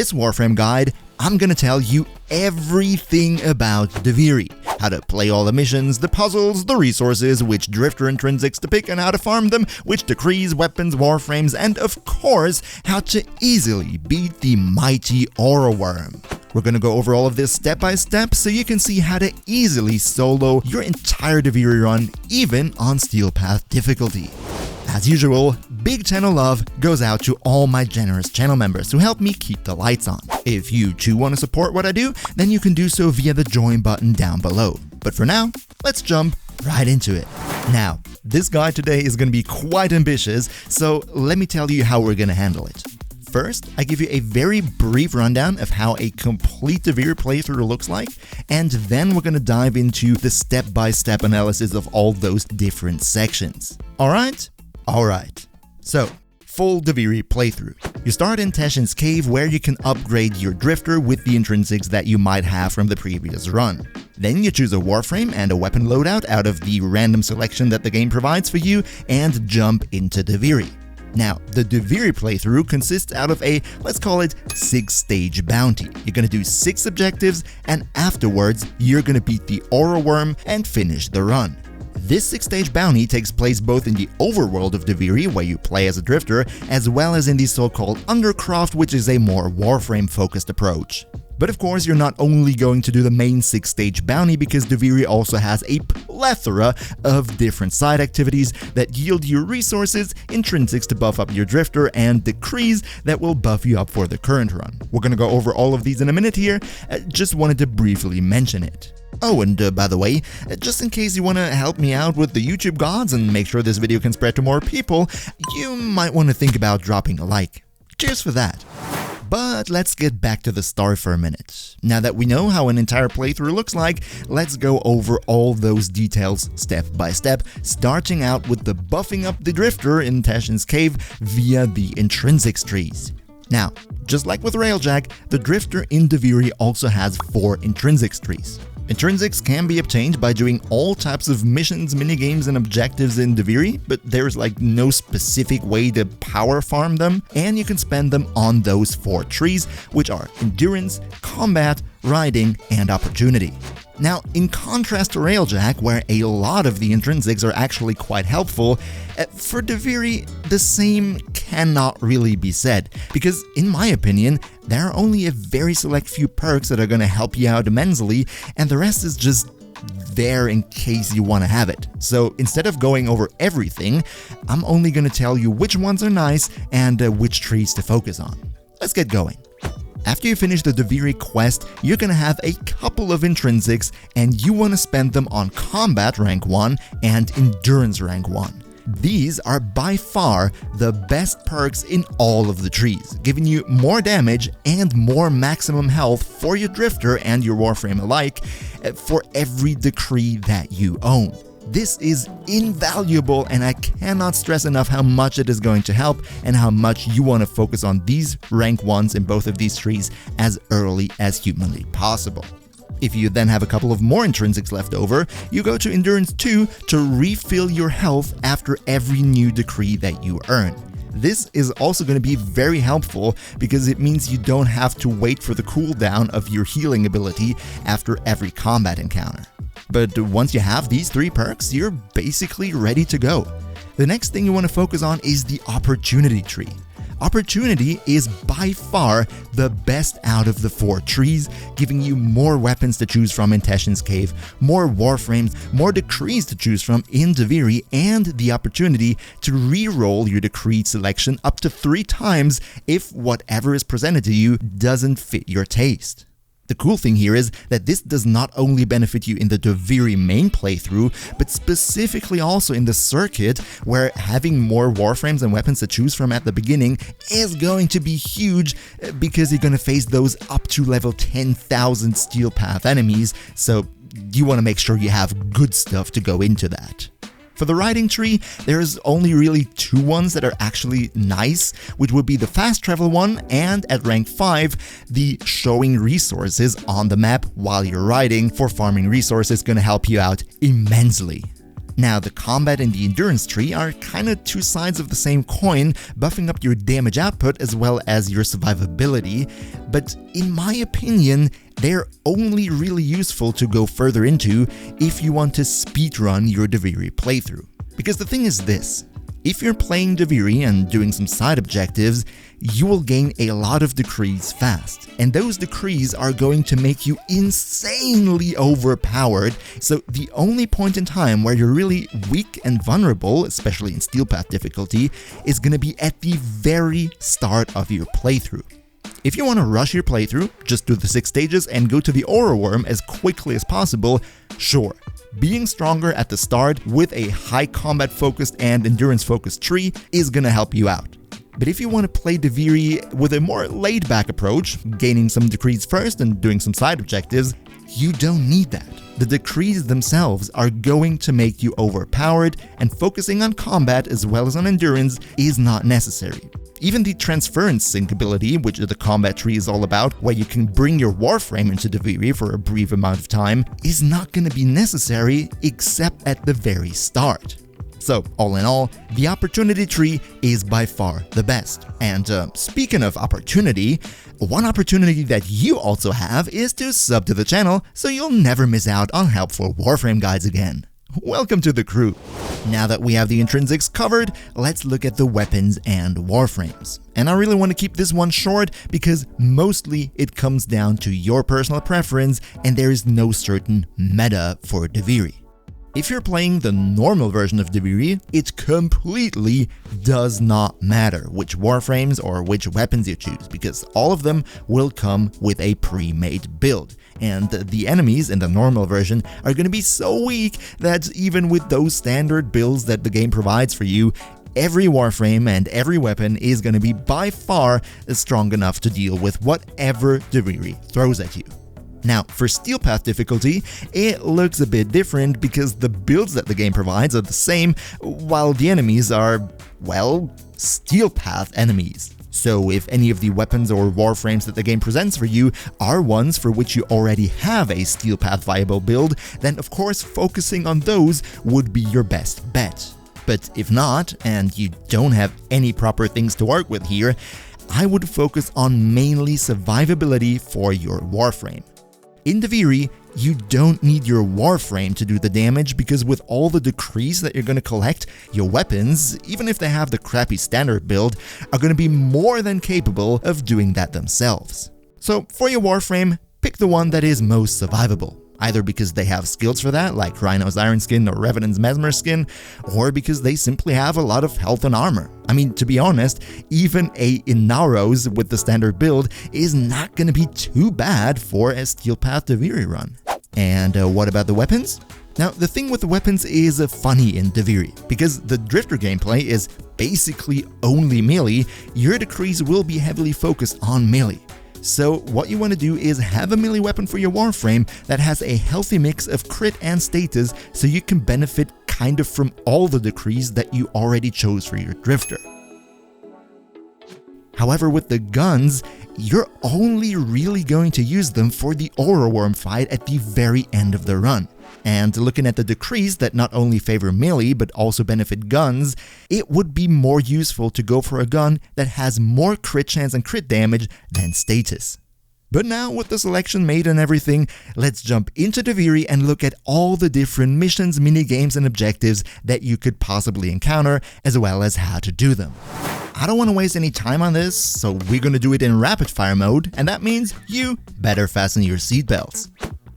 this Warframe guide, I'm gonna tell you everything about DUVIRI. How to play all the missions, the puzzles, the resources, which drifter intrinsics to pick and how to farm them, which decrees, weapons, warframes, and of course, how to easily beat the mighty Orowyrm. We're gonna go over all of this step by step so you can see how to easily solo your entire DUVIRI run, even on Steel Path difficulty. As usual, big channel love goes out to all my generous channel members who help me keep the lights on. If you too want to support what I do, then you can do so via the join button down below. But for now, let's jump right into it. Now, this guide today is going to be quite ambitious, so let me tell you how we're going to handle it. First, I give you a very brief rundown of how a complete DUVIRI playthrough looks like, and then we're going to dive into the step-by-step analysis of all those different sections. Alright? Alright, so full DUVIRI playthrough. You start in Teshin's Cave where you can upgrade your drifter with the intrinsics that you might have from the previous run. Then you choose a warframe and a weapon loadout out of the random selection that the game provides for you and jump into DUVIRI. Now, the DUVIRI playthrough consists out of a, let's call it, 6-stage bounty. You're gonna do 6 objectives and afterwards you're gonna beat the Orowyrm and finish the run. This 6-stage bounty takes place both in the overworld of DUVIRI, where you play as a drifter, as well as in the so-called Undercroft, which is a more Warframe-focused approach. But of course, you're not only going to do the main 6-stage bounty, because DUVIRI also has a plethora of different side activities that yield you resources, intrinsics to buff up your drifter, and decrees that will buff you up for the current run. We're gonna go over all of these in a minute here, just wanted to briefly mention it. Oh, and by the way, just in case you want to help me out with the YouTube gods and make sure this video can spread to more people, you might want to think about dropping a like. Cheers for that. But let's get back to the start for a minute. Now that we know how an entire playthrough looks like, let's go over all those details step by step, starting out with the buffing up the drifter in Teshin's Cave via the intrinsics trees. Now, just like with Railjack, the drifter in DUVIRI also has 4 intrinsics trees. Intrinsics can be obtained by doing all types of missions, minigames, and objectives in DUVIRI, but there's like no specific way to power farm them, and you can spend them on those 4 trees, which are Endurance, Combat, Riding, and Opportunity. Now, in contrast to Railjack, where a lot of the intrinsics are actually quite helpful, for DUVIRI, the same cannot really be said, because in my opinion, there are only a very select few perks that are going to help you out immensely, and the rest is just there in case you want to have it. So instead of going over everything, I'm only going to tell you which ones are nice and which trees to focus on. Let's get going. After you finish the DUVIRI quest, you're gonna have a couple of intrinsics and you want to spend them on Combat Rank 1 and Endurance Rank 1. These are by far the best perks in all of the trees, giving you more damage and more maximum health for your drifter and your warframe alike for every decree that you own. This is invaluable, and I cannot stress enough how much it is going to help and how much you want to focus on these rank 1s in both of these trees as early as humanly possible. If you then have a couple of more intrinsics left over, you go to Endurance 2 to refill your health after every new decree that you earn. This is also going to be very helpful because it means you don't have to wait for the cooldown of your healing ability after every combat encounter. But once you have these 3 perks, you're basically ready to go. The next thing you want to focus on is the Opportunity tree. Opportunity is by far the best out of the 4 trees, giving you more weapons to choose from in Teshin's Cave, more warframes, more decrees to choose from in DUVIRI, and the opportunity to re-roll your decree selection up to 3 times if whatever is presented to you doesn't fit your taste. The cool thing here is that this does not only benefit you in the DUVIRI main playthrough, but specifically also in the circuit, where having more warframes and weapons to choose from at the beginning is going to be huge, because you're going to face those up to level 10,000 Steel Path enemies, so you want to make sure you have good stuff to go into that. For the riding tree, there's only really 2 ones that are actually nice, which would be the fast travel one and, at rank 5, the showing resources on the map while you're riding for farming resources, gonna help you out immensely. Now, the combat and the endurance tree are kinda two sides of the same coin, buffing up your damage output as well as your survivability, but in my opinion, they're only really useful to go further into if you want to speedrun your DUVIRI playthrough. Because the thing is this, if you're playing DUVIRI and doing some side objectives, you will gain a lot of decrees fast, and those decrees are going to make you insanely overpowered, so the only point in time where you're really weak and vulnerable, especially in Steel Path difficulty, is going to be at the very start of your playthrough. If you want to rush your playthrough, just do the 6 stages and go to the Orowyrm as quickly as possible, sure. Being stronger at the start with a high combat focused and endurance focused tree is gonna help you out. But if you want to play DUVIRI with a more laid back approach, gaining some decrees first and doing some side objectives, you don't need that. The decrees themselves are going to make you overpowered, and focusing on combat as well as on endurance is not necessary. Even the transference sync ability, which the combat tree is all about, where you can bring your Warframe into DUVIRI for a brief amount of time, is not going to be necessary except at the very start. So, all in all, the opportunity tree is by far the best. And speaking of opportunity, one opportunity that you also have is to sub to the channel so you'll never miss out on helpful Warframe guides again. Welcome to the crew! Now that we have the intrinsics covered, let's look at the weapons and Warframes. And I really want to keep this one short because mostly it comes down to your personal preference and there is no certain meta for DUVIRI. If you're playing the normal version of DUVIRI, it completely does not matter which Warframes or which weapons you choose, because all of them will come with a pre-made build. And the enemies in the normal version are going to be so weak that even with those standard builds that the game provides for you, every Warframe and every weapon is going to be by far strong enough to deal with whatever DUVIRI throws at you. Now, for Steel Path difficulty, it looks a bit different because the builds that the game provides are the same, while the enemies are, well, Steel Path enemies. So if any of the weapons or Warframes that the game presents for you are ones for which you already have a Steel Path viable build, then of course focusing on those would be your best bet. But if not, and you don't have any proper things to work with here, I would focus on mainly survivability for your Warframe. In DUVIRI, you don't need your Warframe to do the damage because with all the decrees that you're going to collect, your weapons, even if they have the crappy standard build, are going to be more than capable of doing that themselves. So for your Warframe, pick the one that is most survivable. Either because they have skills for that, like Rhino's Iron Skin or Revenant's Mesmer Skin, or because they simply have a lot of health and armor. I mean, to be honest, even a Inaros with the standard build is not going to be too bad for a Steel Path DUVIRI run. And what about the weapons? Now, the thing with the weapons is funny in DUVIRI, because the Drifter gameplay is basically only melee, your decrees will be heavily focused on melee. So what you want to do is have a melee weapon for your Warframe that has a healthy mix of crit and status so you can benefit kind of from all the decrees that you already chose for your Drifter. However, with the guns, you're only really going to use them for the Orowyrm fight at the very end of the run. And looking at the decrees that not only favor melee but also benefit guns, it would be more useful to go for a gun that has more crit chance and crit damage than status. But now, with the selection made and everything, let's jump into DUVIRI and look at all the different missions, minigames, and objectives that you could possibly encounter, as well as how to do them. I don't want to waste any time on this, so we're going to do it in rapid fire mode, and that means you better fasten your seatbelts.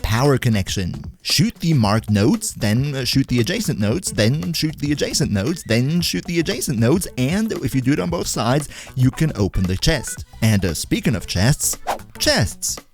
Power connection. Shoot the marked nodes, then shoot the adjacent nodes, then shoot the adjacent nodes, then shoot the adjacent nodes, and if you do it on both sides, you can open the chest. And speaking of chests,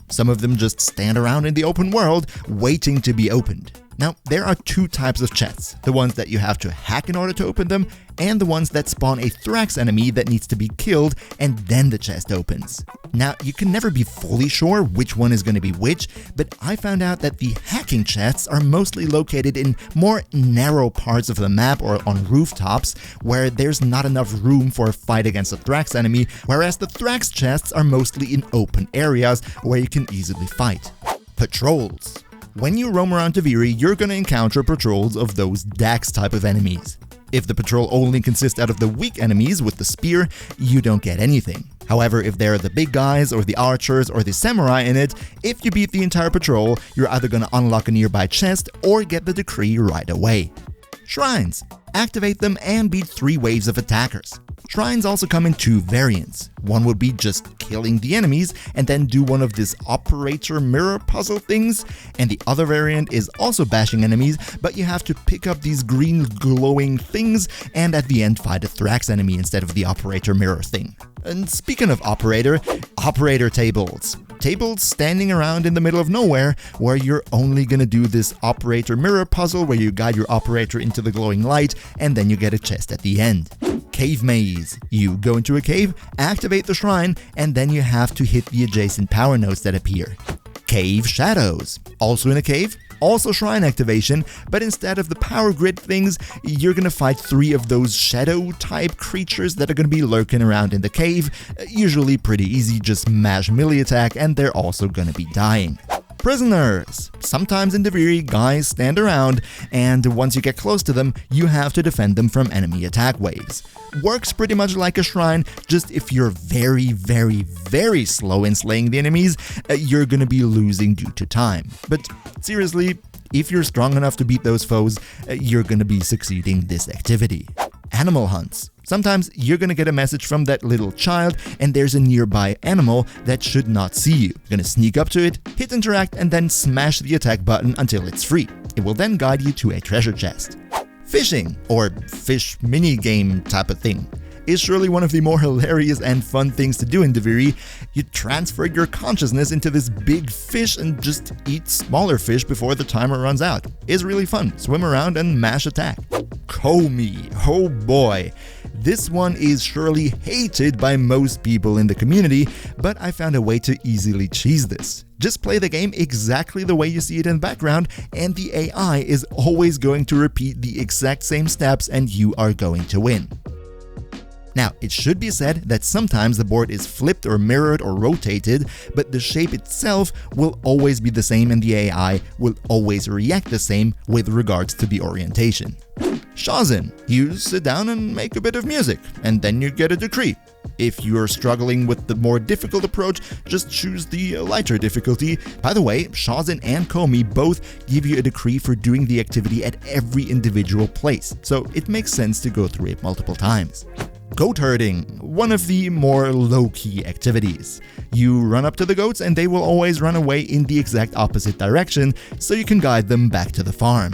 some of them just stand around in the open world waiting to be opened. Now, there are two types of chests, the ones that you have to hack in order to open them, and the ones that spawn a Thrax enemy that needs to be killed, and then the chest opens. Now, you can never be fully sure which one is going to be which, but I found out that the hacking chests are mostly located in more narrow parts of the map or on rooftops, where there's not enough room for a fight against a Thrax enemy, whereas the Thrax chests are mostly in open areas where you can easily fight. Patrols. When you roam around DUVIRI, you're gonna encounter patrols of those Dax type of enemies. If the patrol only consists out of the weak enemies with the spear, you don't get anything. However, if there are the big guys or the archers or the samurai in it, if you beat the entire patrol, you're either gonna unlock a nearby chest or get the decree right away. Shrines. Activate them and beat 3 waves of attackers. Shrines also come in 2 variants. One would be just killing the enemies and then do one of these operator mirror puzzle things, and the other variant is also bashing enemies, but you have to pick up these green glowing things and at the end fight a Thrax enemy instead of the operator mirror thing. And speaking of operator tables. Tables standing around in the middle of nowhere where you're only gonna do this operator mirror puzzle where you guide your operator into the glowing light and then you get a chest at the end. Cave maze. You go into a cave, activate the shrine, and then you have to hit the adjacent power nodes that appear. Cave shadows. Also in a cave, also shrine activation, but instead of the power grid things, you're gonna fight 3 of those shadow type creatures that are gonna be lurking around in the cave. Usually pretty easy, just mash melee attack and they're also gonna be dying. Prisoners. Sometimes in DUVIRI, guys stand around, and once you get close to them, you have to defend them from enemy attack waves. Works pretty much like a shrine, just if you're very slow in slaying the enemies, you're gonna be losing due to time. But seriously, if you're strong enough to beat those foes, you're gonna be succeeding this activity. Animal hunts. Sometimes you're gonna get a message from that little child and there's a nearby animal that should not see you. You're gonna sneak up to it, hit interact, and then smash the attack button until it's free. It will then guide you to a treasure chest. Fishing, or fish minigame type of thing, is surely one of the more hilarious and fun things to do in DUVIRI. You transfer your consciousness into this big fish and just eat smaller fish before the timer runs out. It's really fun. Swim around and mash attack. Komi, oh boy. This one is surely hated by most people in the community, but I found a way to easily cheese this. Just play the game exactly the way you see it in the background, and the AI is always going to repeat the exact same steps and you are going to win. Now, it should be said that sometimes the board is flipped or mirrored or rotated, but the shape itself will always be the same and the AI will always react the same with regards to the orientation. Shazin, you sit down and make a bit of music, and then you get a decree. If you're struggling with the more difficult approach, just choose the lighter difficulty. By the way, Shazin and Komi both give you a decree for doing the activity at every individual place, so it makes sense to go through it multiple times. Goat herding, one of the more low-key activities. You run up to the goats and they will always run away in the exact opposite direction, so you can guide them back to the farm.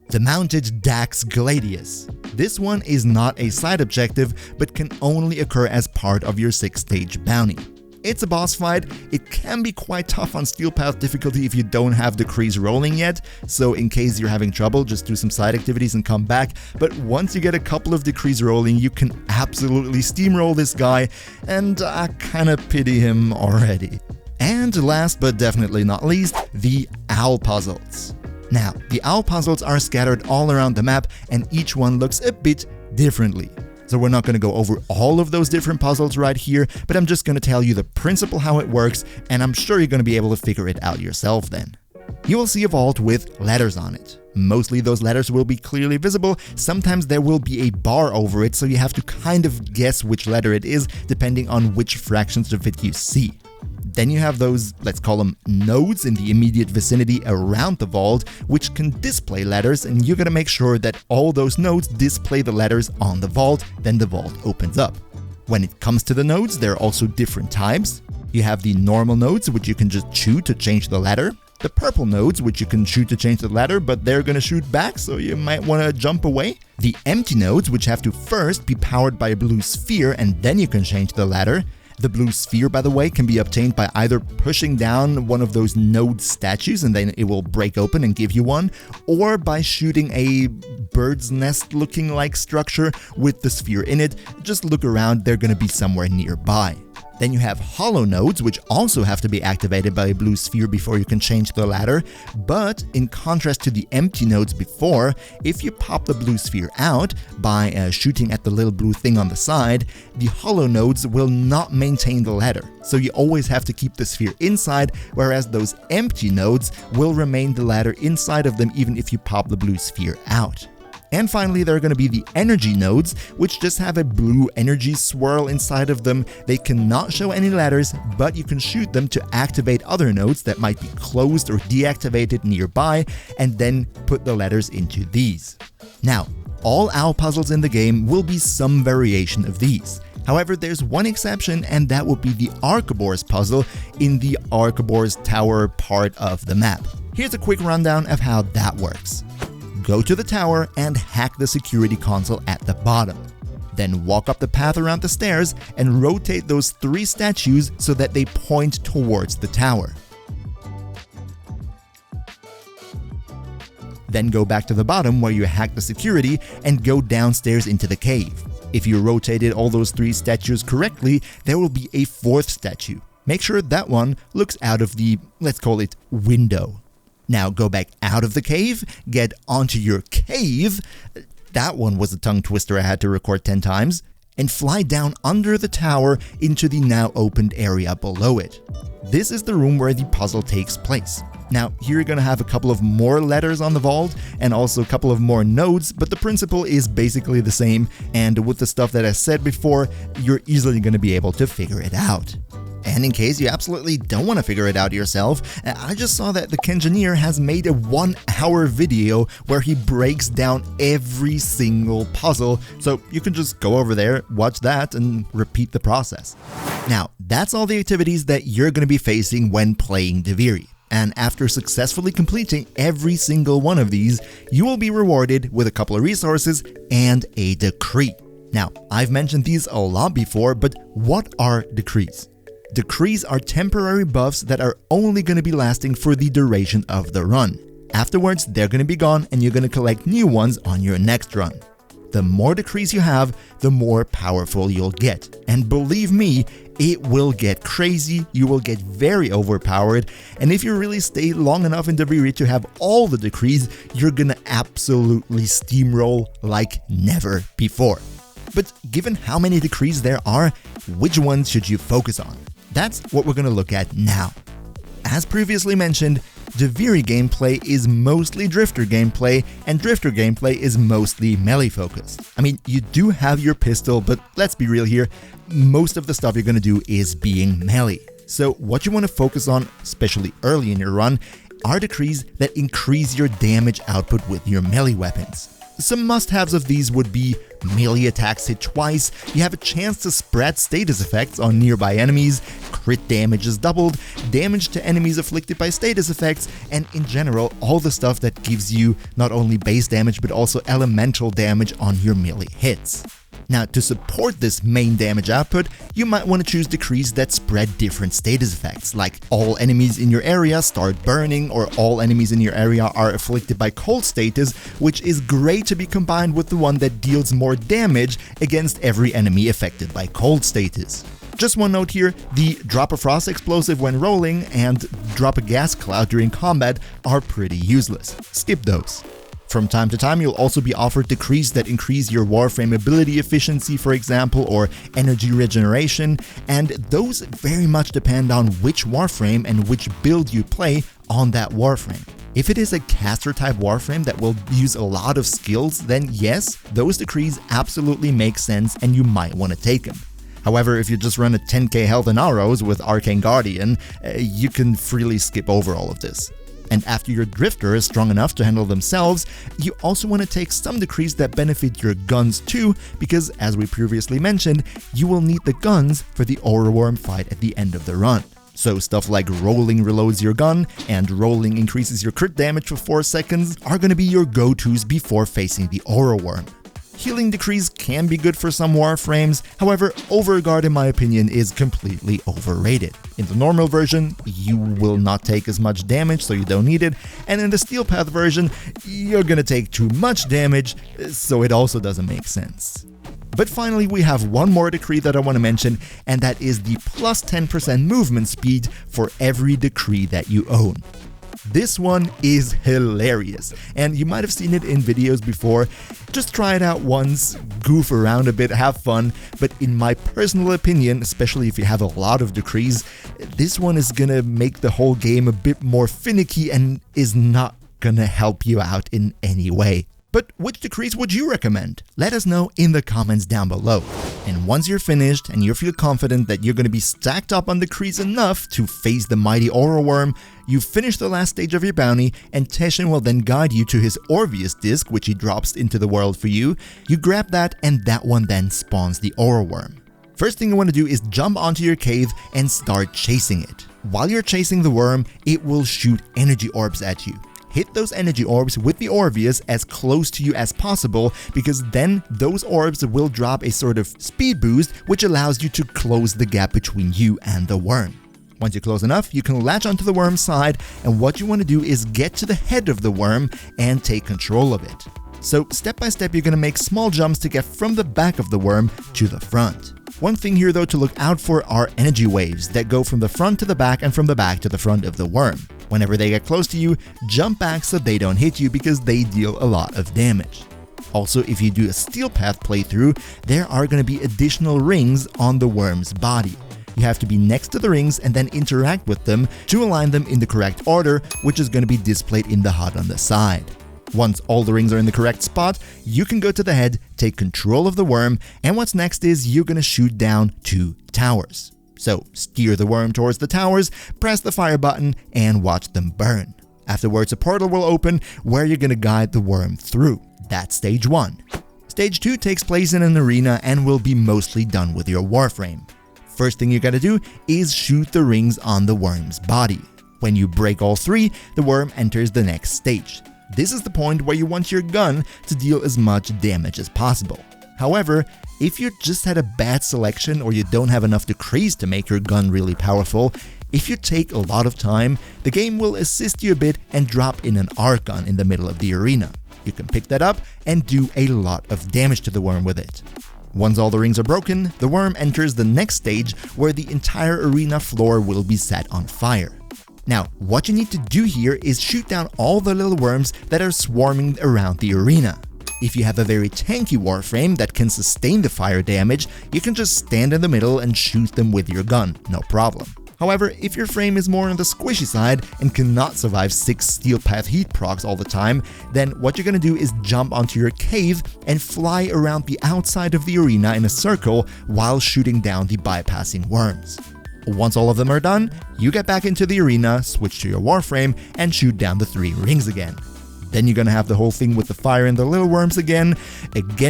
The mounted Dax Gladius. This one is not a side objective, but can only occur as part of your 6-stage bounty. It's a boss fight. It can be quite tough on Steel Path difficulty if you don't have decrees rolling yet, so in case you're having trouble, just do some side activities and come back. But once you get a couple of decrees rolling, you can absolutely steamroll this guy, and I kinda pity him already. And last but definitely not least, the owl puzzles. Now, the owl puzzles are scattered all around the map, and each one looks a bit differently. So we're not going to go over all of those different puzzles right here, but I'm just going to tell you the principle how it works, and I'm sure you're going to be able to figure it out yourself then. You will see a vault with letters on it. Mostly those letters will be clearly visible. Sometimes there will be a bar over it, so you have to kind of guess which letter it is depending on which fractions of it you see. Then you have those, let's call them nodes in the immediate vicinity around the vault, which can display letters, and you're gonna make sure that all those nodes display the letters on the vault, then the vault opens up. When it comes to the nodes, there are also different types. You have the normal nodes, which you can just shoot to change the letter. The purple nodes, which you can shoot to change the letter, but they're gonna shoot back, so you might wanna jump away. The empty nodes, which have to first be powered by a blue sphere, and then you can change the letter. The blue sphere, by the way, can be obtained by either pushing down one of those node statues and then it will break open and give you one, or by shooting a bird's nest looking like structure with the sphere in it. Just look around, they're gonna be somewhere nearby. Then you have hollow nodes, which also have to be activated by a blue sphere before you can change the ladder, but in contrast to the empty nodes before, if you pop the blue sphere out by shooting at the little blue thing on the side, the hollow nodes will not maintain the ladder, so you always have to keep the sphere inside, whereas those empty nodes will remain the ladder inside of them even if you pop the blue sphere out. And finally, there are going to be the energy nodes, which just have a blue energy swirl inside of them. They cannot show any ladders, but you can shoot them to activate other nodes that might be closed or deactivated nearby, and then put the ladders into these. Now, all OWL puzzles in the game will be some variation of these. However, there's one exception, and that would be the Archebor's puzzle in the Archebor's tower part of the map. Here's a quick rundown of how that works. Go to the tower and hack the security console at the bottom. Then walk up the path around the stairs and rotate those 3 statues so that they point towards the tower. Then go back to the bottom where you hacked the security and go downstairs into the cave. If you rotated all those 3 statues correctly, there will be a 4th statue. Make sure that one looks out of the, let's call it, window. Now go back out of the cave, get onto your cave, that one was a tongue twister I had to record 10 times, and fly down under the tower into the now opened area below it. This is the room where the puzzle takes place. Now, here you're going to have a couple of more letters on the vault and also a couple of more nodes, but the principle is basically the same, and with the stuff that I said before, you're easily going to be able to figure it out. And in case you absolutely don't want to figure it out yourself, I just saw that TheKengineer has made a 1-hour video where he breaks down every single puzzle, so you can just go over there, watch that, and repeat the process. Now, that's all the activities that you're going to be facing when playing DUVIRI. And after successfully completing every single one of these, you will be rewarded with a couple of resources and a decree. Now, I've mentioned these a lot before, but what are decrees? Decrees are temporary buffs that are only going to be lasting for the duration of the run. Afterwards, they're going to be gone and you're going to collect new ones on your next run. The more decrees you have, the more powerful you'll get. And believe me, it will get crazy, you will get very overpowered, and if you really stay long enough in DUVIRI to have all the decrees, you're gonna absolutely steamroll like never before. But given how many decrees there are, which ones should you focus on? That's what we're going to look at now. As previously mentioned, DUVIRI gameplay is mostly Drifter gameplay, and Drifter gameplay is mostly melee focused. I mean, you do have your pistol, but let's be real here, most of the stuff you're going to do is being melee. So what you want to focus on, especially early in your run, are decrees that increase your damage output with your melee weapons. Some must-haves of these would be melee attacks hit twice, you have a chance to spread status effects on nearby enemies, crit damage is doubled, damage to enemies afflicted by status effects, and in general, all the stuff that gives you not only base damage but also elemental damage on your melee hits. Now, to support this main damage output, you might want to choose decrees that spread different status effects, like all enemies in your area start burning, or all enemies in your area are afflicted by cold status, which is great to be combined with the one that deals more damage against every enemy affected by cold status. Just one note here, the drop a frost explosive when rolling and drop a gas cloud during combat are pretty useless. Skip those. From time to time, you'll also be offered decrees that increase your Warframe ability efficiency, for example, or energy regeneration, and those very much depend on which Warframe and which build you play on that Warframe. If it is a caster type Warframe that will use a lot of skills, then yes, those decrees absolutely make sense and you might want to take them. However, if you just run a 10k health and arrows with Arcane Guardian, you can freely skip over all of this. And after your Drifter is strong enough to handle themselves, you also want to take some decrees that benefit your guns too, because as we previously mentioned, you will need the guns for the Orowyrm fight at the end of the run. So stuff like rolling reloads your gun and rolling increases your crit damage for 4 seconds are going to be your go-tos before facing the Orowyrm. Healing decrees can be good for some Warframes, however, Overguard in my opinion is completely overrated. In the normal version, you will not take as much damage, so you don't need it, and in the Steel Path version, you're gonna take too much damage, so it also doesn't make sense. But finally, we have one more decree that I want to mention, and that is the plus 10% movement speed for every decree that you own. This one is hilarious, and you might have seen it in videos before. Just try it out once, goof around a bit, have fun, but in my personal opinion, especially if you have a lot of decrees, this one is gonna make the whole game a bit more finicky and is not gonna help you out in any way. But which decrees would you recommend? Let us know in the comments down below. And once you're finished and you feel confident that you're going to be stacked up on decrees enough to face the mighty Orowyrm, you finish the last stage of your bounty, and Teshin will then guide you to his Orvius disc, which he drops into the world for you. You grab that, and that one then spawns the Orowyrm. First thing you want to do is jump onto your cave and start chasing it. While you're chasing the worm, it will shoot energy orbs at you. Hit those energy orbs with the Orvius as close to you as possible, because then those orbs will drop a sort of speed boost which allows you to close the gap between you and the worm. Once you're close enough, you can latch onto the worm's side, and what you want to do is get to the head of the worm and take control of it. So step by step, you're going to make small jumps to get from the back of the worm to the front. One thing here though to look out for are energy waves that go from the front to the back and from the back to the front of the worm. Whenever they get close to you, jump back so they don't hit you because they deal a lot of damage. Also, if you do a steel path playthrough, there are going to be additional rings on the worm's body. You have to be next to the rings and then interact with them to align them in the correct order, which is going to be displayed in the HUD on the side. Once all the rings are in the correct spot, you can go to the head, take control of the worm, and what's next is you're going to shoot down 2 towers. So steer the worm towards the towers, press the fire button, and watch them burn. Afterwards, a portal will open where you're going to guide the worm through. That's stage 1. Stage 2 takes place in an arena and will be mostly done with your Warframe. First thing you gotta do is shoot the rings on the worm's body. When you break all 3, the worm enters the next stage. This is the point where you want your gun to deal as much damage as possible. However, if you just had a bad selection or you don't have enough decrees to make your gun really powerful, if you take a lot of time, the game will assist you a bit and drop in an arc gun in the middle of the arena. You can pick that up and do a lot of damage to the worm with it. Once all the rings are broken, the worm enters the next stage where the entire arena floor will be set on fire. Now, what you need to do here is shoot down all the little worms that are swarming around the arena. If you have a very tanky Warframe that can sustain the fire damage, you can just stand in the middle and shoot them with your gun, no problem. However, if your frame is more on the squishy side and cannot survive 6 steel path heat procs all the time, then what you're gonna do is jump onto your cave and fly around the outside of the arena in a circle while shooting down the bypassing worms. Once all of them are done, you get back into the arena, switch to your Warframe, and shoot down the 3 rings again. Then you're gonna have the whole thing with the fire and the little worms again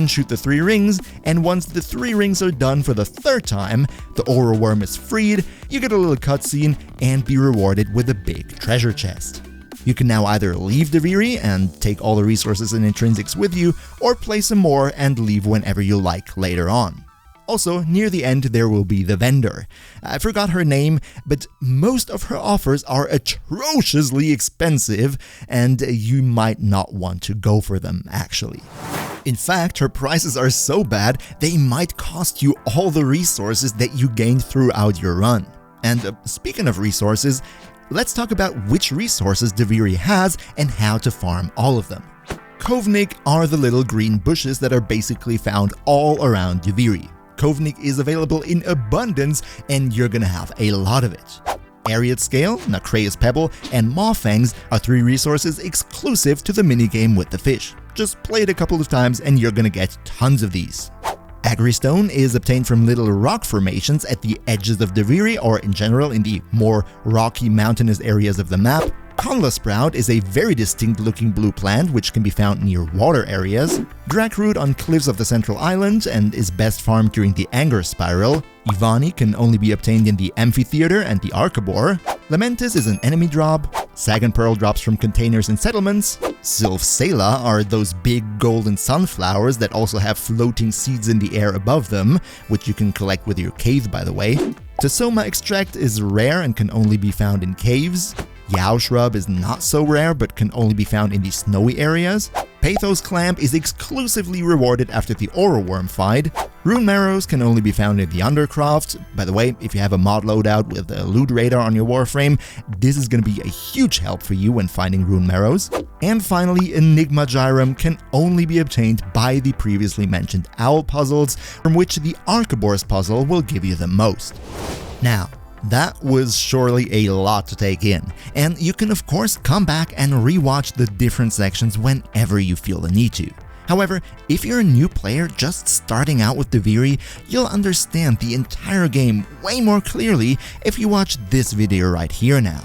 shoot the 3 rings, and once the 3 rings are done for the 3rd time, the Orowyrm is freed, you get a little cutscene, and be rewarded with a big treasure chest. You can now either leave DUVIRI and take all the resources and intrinsics with you, or play some more and leave whenever you like later on. Also, near the end there will be the vendor. I forgot her name, but most of her offers are atrociously expensive, and you might not want to go for them, actually. In fact, her prices are so bad, they might cost you all the resources that you gained throughout your run. And speaking of resources, let's talk about which resources DUVIRI has and how to farm all of them. Kovnik are the little green bushes that are basically found all around DUVIRI. Kovnik is available in abundance, and you're gonna have a lot of it. Ariat Scale, Nacreus Pebble, and Mawfangs are 3 resources exclusive to the minigame with the fish. Just play it a couple of times and you're gonna get tons of these. Agristone is obtained from little rock formations at the edges of DUVIRI, or in general in the more rocky mountainous areas of the map. Conla Sprout is a very distinct looking blue plant which can be found near water areas. Drackroot on cliffs of the central island and is best farmed during the Anger Spiral. Ivani can only be obtained in the Amphitheater and the Archebor. Lamentis is an enemy drop. Sag and Pearl drops from containers and settlements. Sylph Sela are those big golden sunflowers that also have floating seeds in the air above them, which you can collect with your cave, by the way. Tosoma Extract is rare and can only be found in caves. Yao Shrub is not so rare but can only be found in the snowy areas. Pathos Clamp is exclusively rewarded after the Orowyrm fight. Rune Marrows can only be found in the Undercroft. By the way, if you have a mod loadout with a loot radar on your Warframe, this is going to be a huge help for you when finding Rune Marrows. And finally, Enigma Gyrum can only be obtained by the previously mentioned Owl puzzles, from which the Archebor's puzzle will give you the most. Now, that was surely a lot to take in, and you can of course come back and rewatch the different sections whenever you feel the need to. However, if you're a new player just starting out with DUVIRI, you'll understand the entire game way more clearly if you watch this video right here now.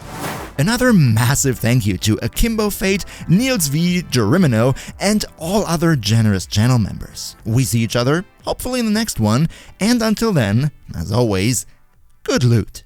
Another massive thank you to Akimbo Fate, Niels V, Jerimino, and all other generous channel members. We see each other, hopefully in the next one, and until then, as always, good loot.